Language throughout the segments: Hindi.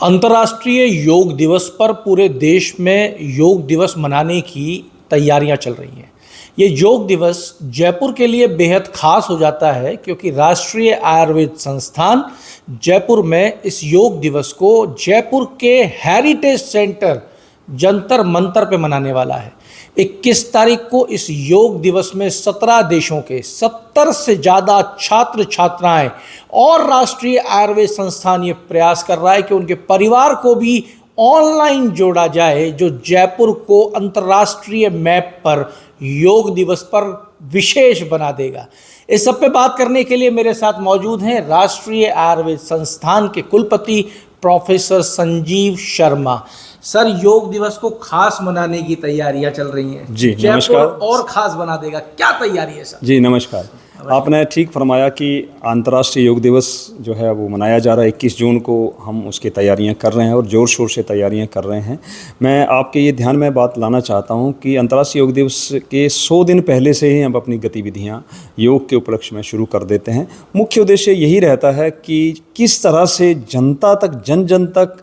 अंतर्राष्ट्रीय योग दिवस पर पूरे देश में योग दिवस मनाने की तैयारियां चल रही हैं। ये योग दिवस जयपुर के लिए बेहद खास हो जाता है क्योंकि राष्ट्रीय आयुर्वेद संस्थान जयपुर में इस योग दिवस को जयपुर के हेरिटेज सेंटर जंतर मंतर पे मनाने वाला है। 21 तारीख को इस योग दिवस में 17 देशों के 70 से ज़्यादा छात्र छात्राएं और राष्ट्रीय आयुर्वेद संस्थान ये प्रयास कर रहा है कि उनके परिवार को भी ऑनलाइन जोड़ा जाए, जो जयपुर को अंतर्राष्ट्रीय मैप पर योग दिवस पर विशेष बना देगा। इस सब पे बात करने के लिए मेरे साथ मौजूद हैं राष्ट्रीय आयुर्वेद संस्थान के कुलपति प्रोफेसर संजीव शर्मा। सर, योग दिवस को खास मनाने की तैयारियां चल रही हैं। जी नमस्कार। और खास बना देगा, क्या तैयारी है सर? जी नमस्कार। आपने ठीक फरमाया कि अंतर्राष्ट्रीय योग दिवस जो है वो मनाया जा रहा है। 21 जून को हम उसकी तैयारियां कर रहे हैं और ज़ोर शोर से तैयारियां कर रहे हैं। मैं आपके ये ध्यान में बात लाना चाहता हूं कि अंतर्राष्ट्रीय योग दिवस के 100 दिन पहले से ही हम अपनी गतिविधियां योग के उपलक्ष्य में शुरू कर देते हैं। मुख्य उद्देश्य यही रहता है कि किस तरह से जनता तक, जन जन तक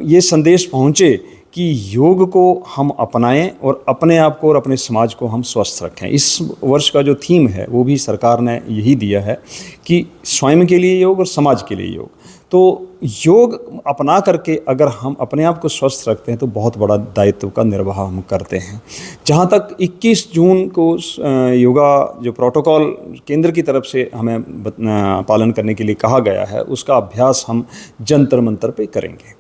ये संदेश पहुँचे कि योग को हम अपनाएं और अपने आप को और अपने समाज को हम स्वस्थ रखें। इस वर्ष का जो थीम है वो भी सरकार ने यही दिया है कि स्वयं के लिए योग और समाज के लिए योग। तो योग अपना करके अगर हम अपने आप को स्वस्थ रखते हैं तो बहुत बड़ा दायित्व का निर्वाह हम करते हैं। जहाँ तक 21 जून को योगा जो प्रोटोकॉल केंद्र की तरफ से हमें पालन करने के लिए कहा गया है, उसका अभ्यास हम जंतर मंतर पे करेंगे।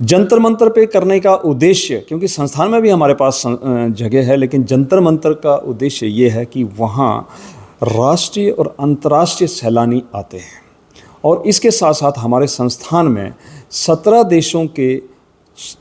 जंतर मंतर पे करने का उद्देश्य, क्योंकि संस्थान में भी हमारे पास जगह है, लेकिन जंतर मंतर का उद्देश्य ये है कि वहाँ राष्ट्रीय और अंतर्राष्ट्रीय सैलानी आते हैं और इसके साथ साथ हमारे संस्थान में 17 देशों के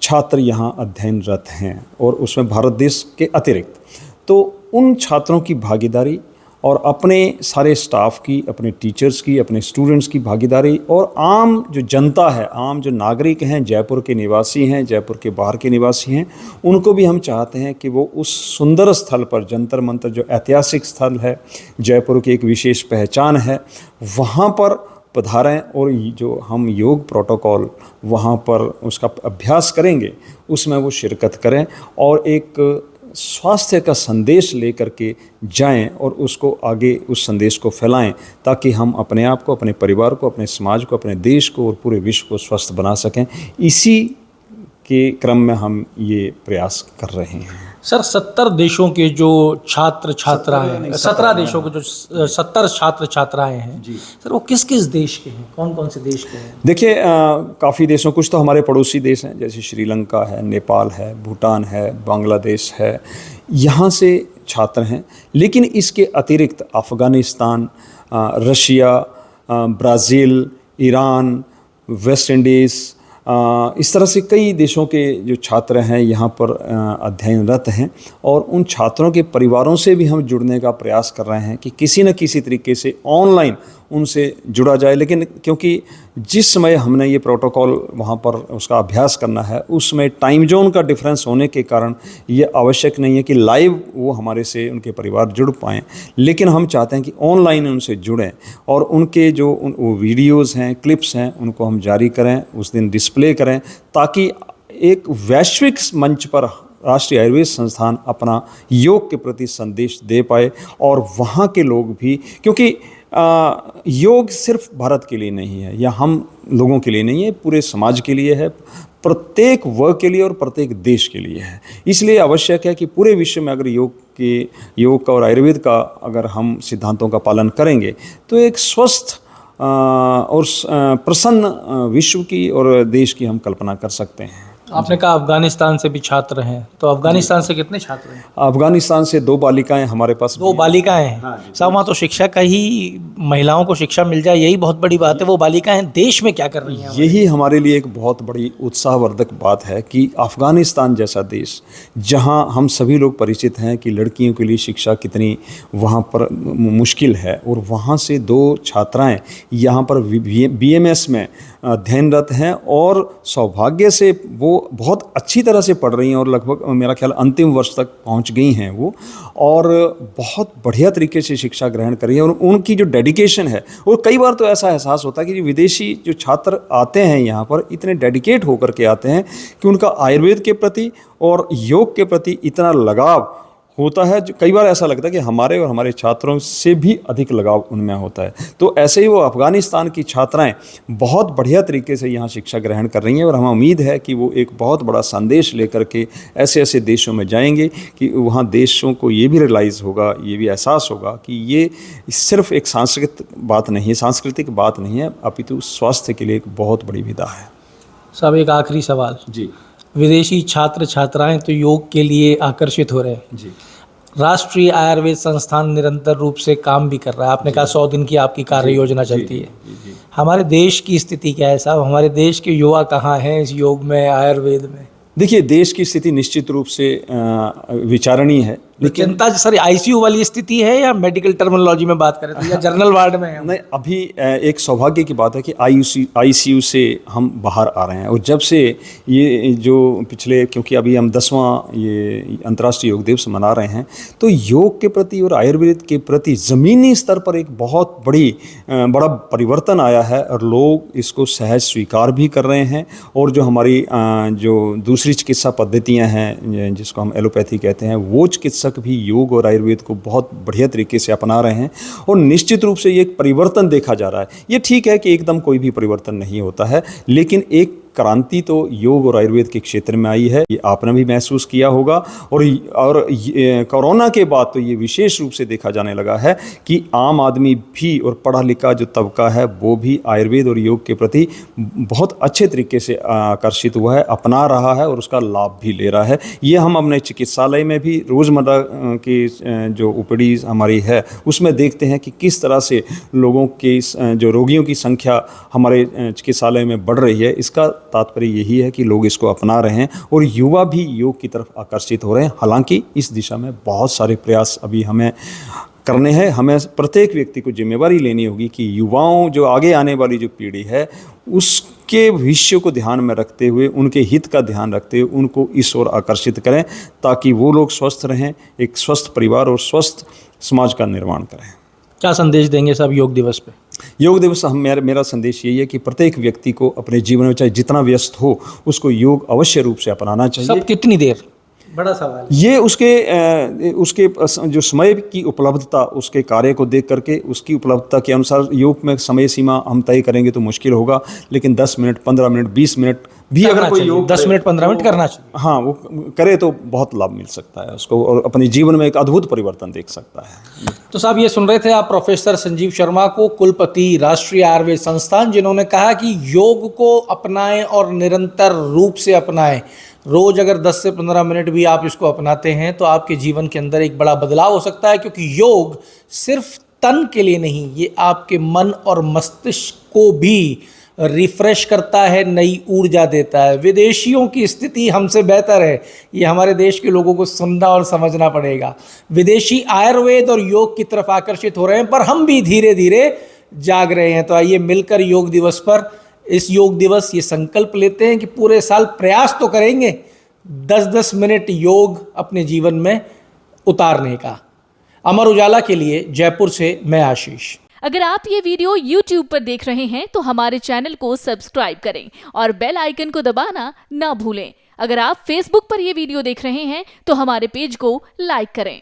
छात्र यहाँ अध्ययनरत हैं और उसमें भारत देश के अतिरिक्त। तो उन छात्रों की भागीदारी और अपने सारे स्टाफ की, अपने टीचर्स की, अपने स्टूडेंट्स की भागीदारी और आम जो जनता है, आम जो नागरिक हैं, जयपुर के निवासी हैं, जयपुर के बाहर के निवासी हैं, उनको भी हम चाहते हैं कि वो उस सुंदर स्थल पर, जंतर मंतर जो ऐतिहासिक स्थल है, जयपुर की एक विशेष पहचान है, वहाँ पर पधारें और जो हम योग प्रोटोकॉल वहाँ पर उसका अभ्यास करेंगे उसमें वो शिरकत करें और एक स्वास्थ्य का संदेश लेकर के जाएं और उसको आगे उस संदेश को फैलाएं, ताकि हम अपने आप को, अपने परिवार को, अपने समाज को, अपने देश को और पूरे विश्व को स्वस्थ बना सकें। इसी के क्रम में हम ये प्रयास कर रहे हैं। सर, 70 देशों के जो छात्र छात्राएं, 17 देशों के जो 70 छात्र छात्राएं हैं जी सर, वो किस किस देश के हैं, कौन कौन से देश के हैं? देखिए, काफ़ी देशों, कुछ तो हमारे पड़ोसी देश हैं, जैसे श्रीलंका है, नेपाल है, भूटान है, बांग्लादेश है, यहाँ से छात्र हैं। लेकिन इसके अतिरिक्त Afghanistan, Russia, Brazil, Iran, West Indies, इस तरह से कई देशों के जो छात्र हैं यहाँ पर अध्ययनरत हैं और उन छात्रों के परिवारों से भी हम जुड़ने का प्रयास कर रहे हैं कि किसी न किसी तरीके से ऑनलाइन उनसे जुड़ा जाए। लेकिन क्योंकि जिस समय हमने ये प्रोटोकॉल वहाँ पर उसका अभ्यास करना है, उसमें टाइम जोन का डिफरेंस होने के कारण ये आवश्यक नहीं है कि लाइव वो हमारे से उनके परिवार जुड़ पाएँ, लेकिन हम चाहते हैं कि ऑनलाइन उनसे जुड़ें और उनके जो वो वीडियोज़ हैं, क्लिप्स हैं, उनको हम जारी करें, उस दिन डिस्प्ले करें, ताकि एक वैश्विक मंच पर राष्ट्रीय आयुर्वेद संस्थान अपना योग के प्रति संदेश दे पाए और वहाँ के लोग भी, क्योंकि योग सिर्फ भारत के लिए नहीं है या हम लोगों के लिए नहीं है, पूरे समाज के लिए है, प्रत्येक वर्ग के लिए और प्रत्येक देश के लिए है। इसलिए आवश्यक है कि पूरे विश्व में अगर योग का और आयुर्वेद का अगर हम सिद्धांतों का पालन करेंगे तो एक स्वस्थ और प्रसन्न विश्व की और देश की हम कल्पना कर सकते हैं। आपने कहा अफगानिस्तान से भी छात्र हैं, तो अफगानिस्तान से कितने छात्र हैं? अफगानिस्तान से 2 बालिकाएं हमारे पास। 2 बालिकाएं हैं? हाँ, साहब, वहाँ तो शिक्षा का ही, महिलाओं को शिक्षा मिल जाए, यही बहुत बड़ी बात है। वो बालिकाएं देश में क्या कर रही हैं? यही हमारे लिए एक बहुत बड़ी उत्साहवर्धक बात है कि अफगानिस्तान जैसा देश, जहाँ हम सभी लोग परिचित हैं कि लड़कियों के लिए शिक्षा कितनी वहाँ पर मुश्किल है, और वहाँ से 2 छात्राएँ यहाँ पर BMS में अध्ययनरत हैं और सौभाग्य से वो बहुत अच्छी तरह से पढ़ रही हैं और लगभग मेरा ख्याल अंतिम वर्ष तक पहुंच गई हैं वो, और बहुत बढ़िया तरीके से शिक्षा ग्रहण कर रही है। और उनकी जो डेडिकेशन है, और कई बार तो ऐसा एहसास होता है कि विदेशी जो छात्र आते हैं यहाँ पर इतने डेडिकेट होकर के आते हैं कि उनका आयुर्वेद के प्रति और योग के प्रति इतना लगाव होता है, जो कई बार ऐसा लगता है कि हमारे और हमारे छात्रों से भी अधिक लगाव उनमें होता है। तो ऐसे ही वो अफ़गानिस्तान की छात्राएं बहुत बढ़िया तरीके से यहाँ शिक्षा ग्रहण कर रही हैं, और हमें उम्मीद है कि वो एक बहुत बड़ा संदेश लेकर के ऐसे ऐसे देशों में जाएंगे कि वहाँ देशों को ये भी रियलाइज़ होगा, ये भी एहसास होगा कि ये सिर्फ एक सांस्कृतिक बात नहीं है, अपितु स्वास्थ्य के लिए एक बहुत बड़ी विधा है। साहब, एक आखिरी सवाल जी। विदेशी छात्र छात्राएं तो योग के लिए आकर्षित हो रहे हैं जी। राष्ट्रीय आयुर्वेद संस्थान निरंतर रूप से काम भी कर रहा है। आपने कहा 100 दिन की आपकी कार्य योजना चलती है। हमारे देश की स्थिति क्या है साहब? हमारे देश के युवा कहाँ हैं इस योग में, आयुर्वेद में? देखिए, देश की स्थिति निश्चित रूप से विचारणीय है, लेकिन चिंता सर आईसीयू वाली स्थिति है या मेडिकल टर्मिनोलॉजी में बात करें तो, या जनरल वार्ड में है? नहीं, अभी एक सौभाग्य की बात है कि आईसीयू से हम बाहर आ रहे हैं। और जब से ये जो पिछले, क्योंकि अभी हम 10वां ये अंतर्राष्ट्रीय योग दिवस मना रहे हैं, तो योग के प्रति और आयुर्वेद के प्रति ज़मीनी स्तर पर एक बहुत बड़ा परिवर्तन आया है, और लोग इसको सहज स्वीकार भी कर रहे हैं। और जो हमारी जो दूसरी चिकित्सा पद्धतियाँ हैं, जिसको हम एलोपैथी कहते हैं, वो चिकित्सक भी योग और आयुर्वेद को बहुत बढ़िया तरीके से अपना रहे हैं, और निश्चित रूप से ये एक परिवर्तन देखा जा रहा है। ये ठीक है कि एकदम कोई भी परिवर्तन नहीं होता है, लेकिन एक क्रांति तो योग और आयुर्वेद के क्षेत्र में आई है, ये आपने भी महसूस किया होगा। और कोरोना के बाद तो ये विशेष रूप से देखा जाने लगा है कि आम आदमी भी और पढ़ा लिखा जो तबका है वो भी आयुर्वेद और योग के प्रति बहुत अच्छे तरीके से आकर्षित हुआ है, अपना रहा है और उसका लाभ भी ले रहा है। ये हम अपने चिकित्सालय में भी रोज़मर्रा की जो ओपीडी हमारी है उसमें देखते हैं कि किस तरह से लोगों की जो रोगियों की संख्या हमारे चिकित्सालय में बढ़ रही है। इसका तात्पर्य यही है कि लोग इसको अपना रहे हैं और युवा भी योग की तरफ आकर्षित हो रहे हैं। हालांकि इस दिशा में बहुत सारे प्रयास अभी हमें करने हैं। हमें प्रत्येक व्यक्ति को जिम्मेवारी लेनी होगी कि युवाओं, जो आगे आने वाली जो पीढ़ी है, उसके भविष्य को ध्यान में रखते हुए, उनके हित का ध्यान रखते हुए उनको इस ओर आकर्षित करें, ताकि वो लोग स्वस्थ रहें, एक स्वस्थ परिवार और स्वस्थ समाज का निर्माण करें। क्या संदेश देंगे साहब योग दिवस पे? योग दिवस मेरा संदेश यही है कि प्रत्येक व्यक्ति को अपने जीवन में चाहे जितना व्यस्त हो, उसको योग अवश्य रूप से अपनाना चाहिए। सब कितनी देर? बड़ा सवाल है ये। उसके जो समय की उपलब्धता, उसके कार्य को देख करके उसकी उपलब्धता के अनुसार योग में समय सीमा हम तय करेंगे तो मुश्किल होगा, लेकिन 10 मिनट, 15 मिनट, 20 मिनट भी अगर कोई योग 10 मिनट 15 मिनट करना चाहिए, हाँ, वो करे तो बहुत लाभ मिल सकता है उसको, और अपने जीवन में एक अद्भुत परिवर्तन देख सकता है। तो साहब, ये सुन रहे थे आप प्रोफेसर संजीव शर्मा को, कुलपति राष्ट्रीय आयुर्वेद संस्थान, जिन्होंने कहा कि योग को अपनाएं और निरंतर रूप से अपनाएं। रोज अगर 10 से 15 मिनट भी आप इसको अपनाते हैं तो आपके जीवन के अंदर एक बड़ा बदलाव हो सकता है, क्योंकि योग सिर्फ तन के लिए नहीं, ये आपके मन और मस्तिष्क को भी रिफ्रेश करता है, नई ऊर्जा देता है। विदेशियों की स्थिति हमसे बेहतर है, ये हमारे देश के लोगों को सुनना और समझना पड़ेगा। विदेशी आयुर्वेद और योग की तरफ आकर्षित हो रहे हैं, पर हम भी धीरे धीरे जाग रहे हैं। तो आइए मिलकर योग दिवस पर, इस योग दिवस ये संकल्प लेते हैं कि पूरे साल प्रयास तो करेंगे 10-10 मिनट योग अपने जीवन में उतारने का। अमर उजाला के लिए जयपुर से मैं आशीष। अगर आप ये वीडियो YouTube पर देख रहे हैं तो हमारे चैनल को सब्सक्राइब करें और बेल आइकन को दबाना ना भूलें। अगर आप Facebook पर ये वीडियो देख रहे हैं तो हमारे पेज को लाइक करें।